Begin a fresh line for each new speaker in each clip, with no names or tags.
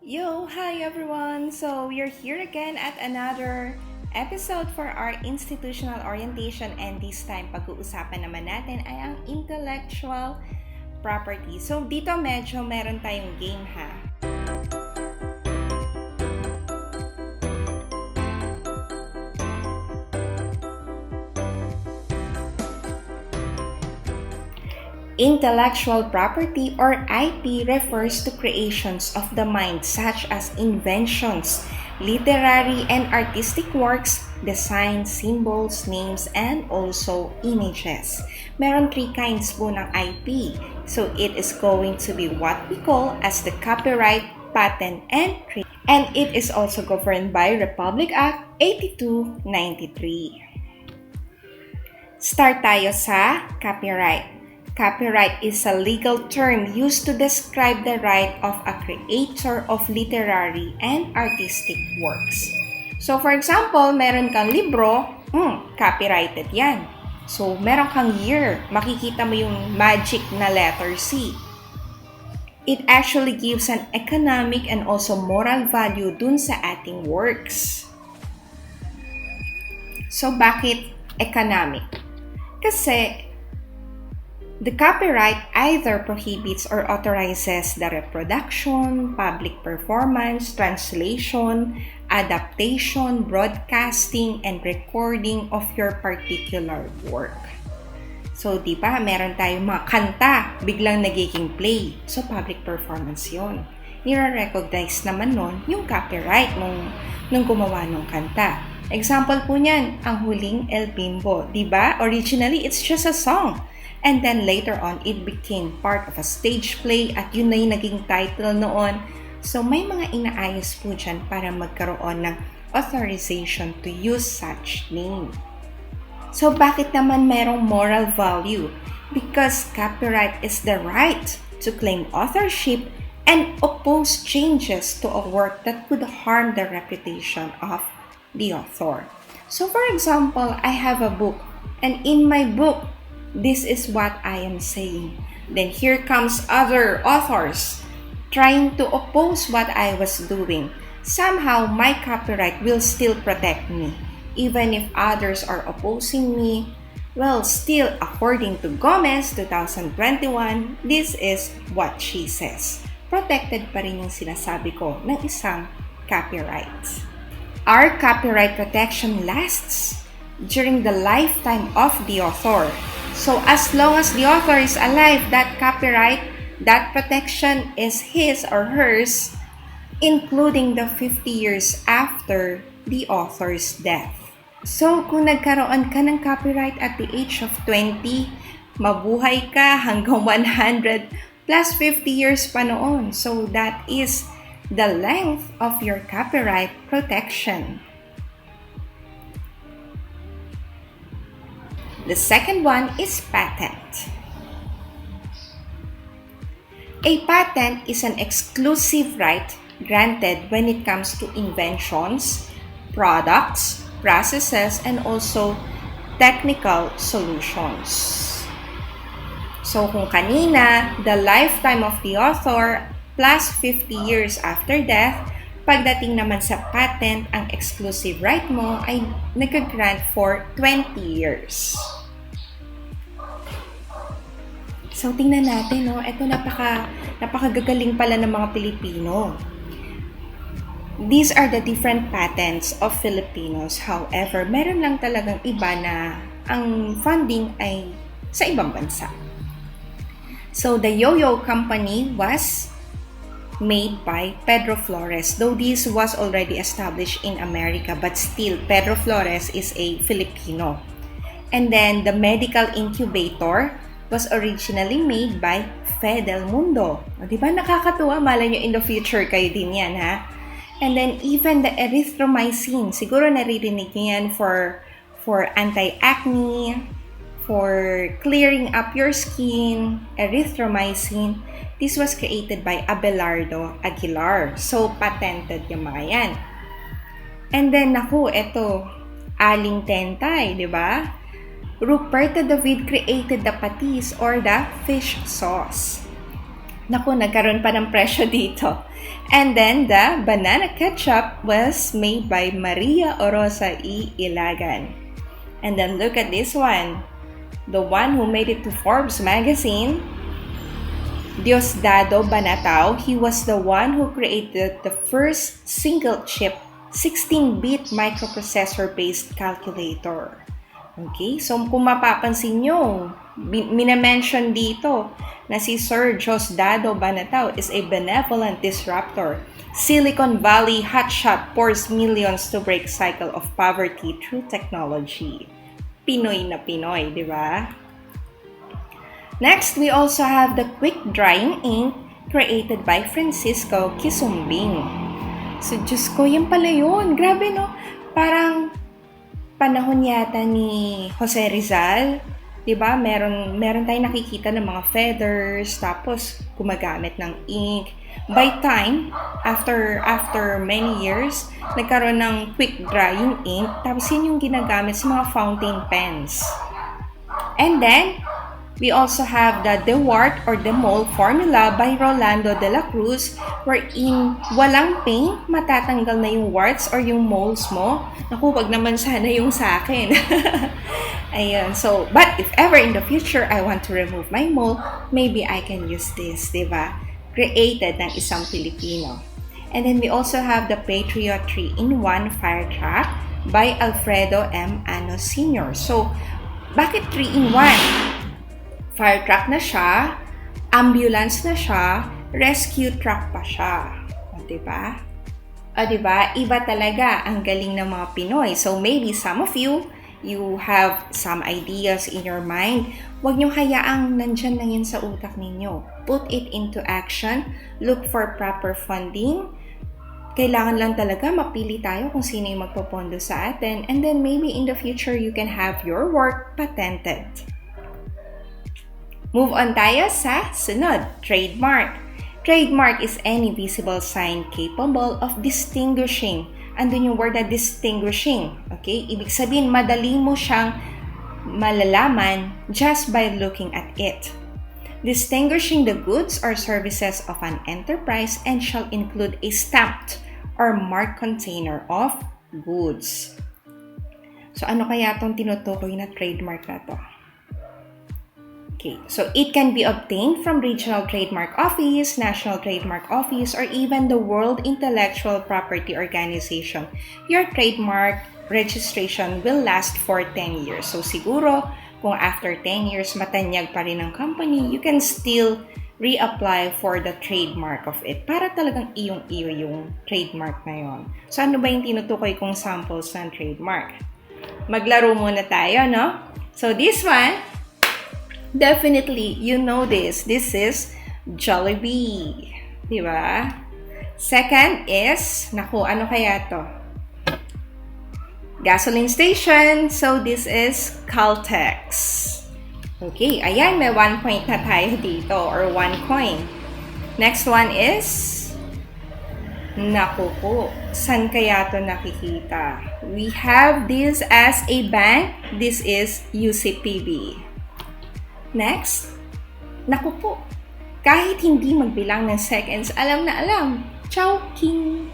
Yo, hi everyone! So, we're here again at another episode for our institutional orientation, and this time pag-uusapan naman natin ay ang intellectual property. So, dito medyo meron tayong game ha. Intellectual property or IP refers to creations of the mind such as inventions, literary and artistic works, designs, symbols, names, and also images. Meron three kinds po ng IP. So it is going to be what we call as the copyright, patent, and trademark. And it is also governed by Republic Act 8293. Start tayo sa copyright. Copyright is a legal term used to describe the right of a creator of literary and artistic works. So for example, meron kang libro, copyrighted yan. So meron kang year, makikita mo yung magic na letter C. It actually gives an economic and also moral value dun sa ating works. So bakit economic? Kasi the copyright either prohibits or authorizes the reproduction, public performance, translation, adaptation, broadcasting, and recording of your particular work. So, di ba, meron tayong mga kanta, biglang nagiging play. So, public performance yon. Nire-recognize naman nun yung copyright nung gumawa ng kanta. Example po niyan, ang huling El Bimbo. Di ba? Originally, it's just a song. And then later on, it became part of a stage play at yun na yung naging title noon. So may mga inaayos po dyan para magkaroon ng authorization to use such name. So bakit naman merong moral value? Because copyright is the right to claim authorship and oppose changes to a work that could harm the reputation of the author. So for example, I have a book, and in my book, this is what I am saying. Then here comes other authors trying to oppose what I was doing. Somehow, my copyright will still protect me. Even if others are opposing me, well, still, according to Gomez 2021, this is what she says. Protected pa rin yung sinasabi ko ng isang copyright. Our copyright protection lasts during the lifetime of the author. So as long as the author is alive, that copyright, that protection is his or hers, including the 50 years after the author's death. So kung nagkaroon ka ng copyright at the age of 20, mabuhay ka hanggang 100 plus 50 years pa noon. So that is the length of your copyright protection. The second one is patent. A patent is an exclusive right granted when it comes to inventions, products, processes, and also technical solutions. So kung kanina, the lifetime of the author plus 50 years after death, pagdating naman sa patent, ang exclusive right mo ay nag-grant for 20 years. So, tingnan natin, no? Ito napakagagaling pala ng mga Pilipino. These are the different patents of Filipinos. However, meron lang talagang iba na ang funding ay sa ibang bansa. So, the Yo-Yo Company was made by Pedro Flores. Though this was already established in America, but still, Pedro Flores is a Filipino. And then, the medical incubator was originally made by Fidel Mundo. O, diba nakakatuwa? Malay nyo in the future kayo din yan, ha? And then, even the erythromycin, siguro naririnig nyo yan for anti-acne, for clearing up your skin, erythromycin. This was created by Abelardo Aguilar. So, patented yung mga yan. And then, naku, eto, aling tentay, di ba? Ruperto David created the patis or the fish sauce. Naku, nagkaroon pa ng presyo dito. And then, the banana ketchup was made by Maria Orosa E. Ilagan. And then, look at this one. The one who made it to Forbes magazine, Diosdado Banatao. He was the one who created the first single-chip 16-bit microprocessor-based calculator. Okay, so kung mapapansin nyo, minamention dito na si Sir Diosdado Banatao is a benevolent disruptor. Silicon Valley hotshot pours millions to break cycle of poverty through technology. Pinoy na Pinoy, di ba? Next, we also have the quick drying ink created by Francisco Kisumbing. So, Diyos ko, yan pala yun. Grabe, no? Parang panahon yata ni Jose Rizal, 'di ba? Meron tayong nakikita ng mga feathers, tapos gumagamit ng ink. By time, after many years, nagkaroon ng quick drying ink, tapos yun yung ginagamit sa mga fountain pens. And then, we also have the DeWart or DeMol formula by Rolando de la Cruz, wherein walang pain, matatanggal na yung warts or yung moles mo. Naku, wag naman sana yung sa akin. Ayan, so, but if ever in the future I want to remove my mole, maybe I can use this, diba? Created ng isang Pilipino. And then we also have the Patriot 3-in-1 fire truck by Alfredo M. Ano Sr. So, bakit 3-in-1? Fire truck na siya, ambulance na siya, rescue truck pa siya. O, diba? O, diba? Iba talaga ang galing ng mga Pinoy. So, maybe some of you have some ideas in your mind. Huwag niyong hayaang nandyan lang yan sa utak ninyo. Put it into action. Look for proper funding. Kailangan lang talaga mapili tayo kung sino yung magpopondo sa atin. And then maybe in the future, you can have your work patented. Move on tayo sa sunod, trademark. Trademark is any visible sign capable of distinguishing. Andun yung word na distinguishing. Okay? Ibig sabihin, madali mo siyang malalaman just by looking at it. Distinguishing the goods or services of an enterprise and shall include a stamped or marked container of goods. So, ano kaya itong tinutukoy na trademark na to? Okay, so it can be obtained from Regional Trademark Office, National Trademark Office, or even the World Intellectual Property Organization. Your trademark registration will last for 10 years. So siguro, kung after 10 years matanyag pa rin ang company, you can still reapply for the trademark of it para talagang iyong-iyo yung trademark na yon. So ano ba yung tinutukoy kong samples ng trademark? Maglaro muna tayo, no? So this one, definitely, you know this. This is Jollibee. Diba? Second is, naku, ano kaya to? Gasoline station. So, this is Caltex. Okay, ayan, may 1 point na tayo dito or 1 coin. Next one is, naku po, saan kaya to nakikita? We have this as a bank. This is UCPB. Next, naku po, kahit hindi magbilang ng seconds, alam na alam. Chowking.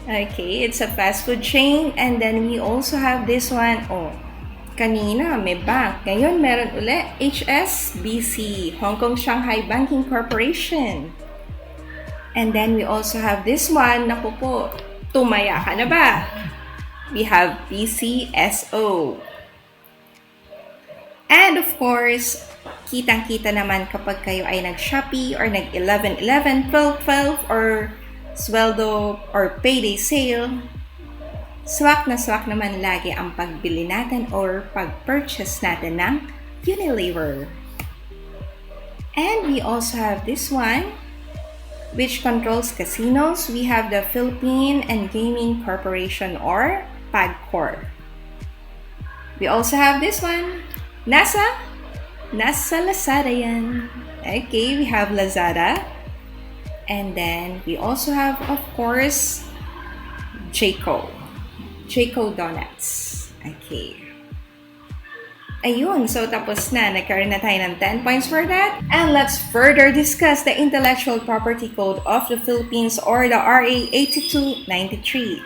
Okay, it's a fast food chain. And then we also have this one. Oh, kanina may bank. Ngayon meron ulit. HSBC, Hong Kong Shanghai Banking Corporation. And then we also have this one. Naku po, tumaya ka na ba? We have PCSO. And of course, kitang-kita naman kapag kayo ay nag-Shopee or nag-11-11, 12-12, or sweldo or payday sale, swak na swak naman lagi ang pagbili natin or pag-purchase natin ng Unilever. And we also have this one, which controls casinos. We have the Philippine and Gaming Corporation or PAGCOR. We also have this one, Nasa Lazada yan. Okay, we have Lazada. And then, we also have, of course, Jayco Donuts. Okay. Ayun, so tapos na. Nagkaroon na tayo ng 10 points for that. And let's further discuss the Intellectual Property Code of the Philippines, or the RA 8293.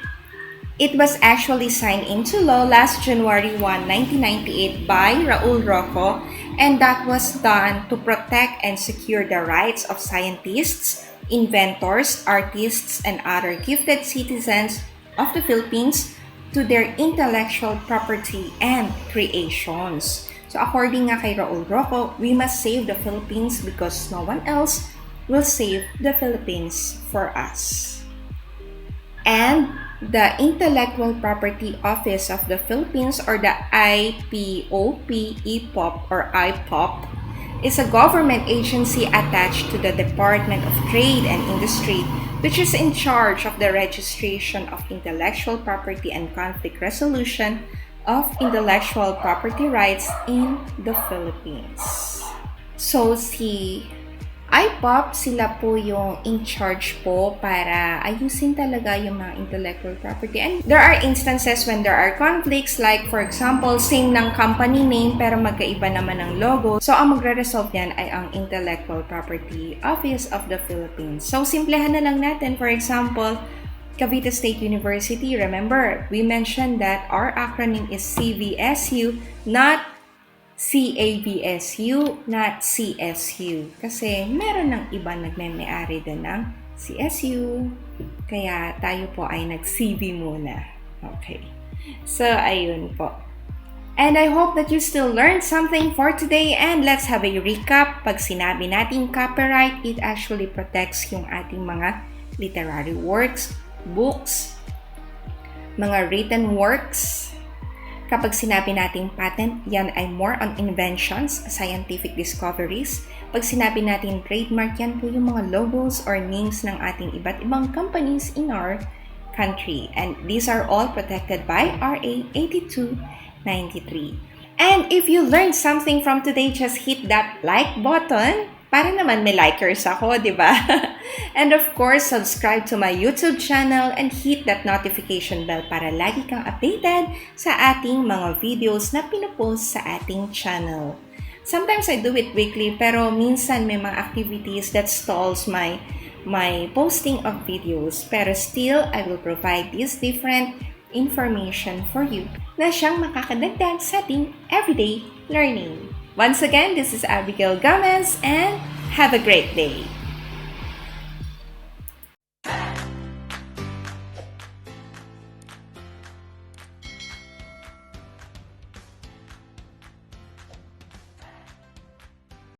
It was actually signed into law last January 1, 1998 by Raul Roco, and that was done to protect and secure the rights of scientists, inventors, artists, and other gifted citizens of the Philippines to their intellectual property and creations. So according nga kay Raul Roco, we must save the Philippines because no one else will save the Philippines for us. And the Intellectual Property Office of the Philippines, or the IPOP, or IPOP, is a government agency attached to the Department of Trade and Industry, which is in charge of the registration of intellectual property and conflict resolution of intellectual property rights in the Philippines. So, si IPOP, sila po yung in charge po para ayusin talaga yung mga intellectual property. And there are instances when there are conflicts, like for example, same ng company name pero magkaiba naman ng logo. So, ang magre-resolve yan ay ang Intellectual Property Office of the Philippines. So, simplehan na lang natin. For example, Cavite State University, remember, we mentioned that our acronym is CvSU, not CAVSU, not CSU. Kasi meron ng iba nagme-may-ari din ng CSU. Kaya tayo po ay nag-CV muna. Okay. So, ayun po. And I hope that you still learned something for today. And let's have a recap. Pag sinabi natin copyright, it actually protects yung ating mga literary works, books, mga written works. Kapag sinabi nating patent, yan ay more on inventions, scientific discoveries. Pag sinabi natin trademark, yan po yung mga logos or names ng ating iba't ibang companies in our country. And these are all protected by RA 8293. And if you learned something from today, just hit that like button. Para naman may likers ako, di ba? And of course, subscribe to my YouTube channel and hit that notification bell para lagi kang updated sa ating mga videos na pinupost sa ating channel. Sometimes I do it weekly, pero minsan may mga activities that stalls my posting of videos. Pero still, I will provide this different information for you na siyang makakadagdag sa ating everyday learning. Once again, this is Abigail Gomez, and have a great day.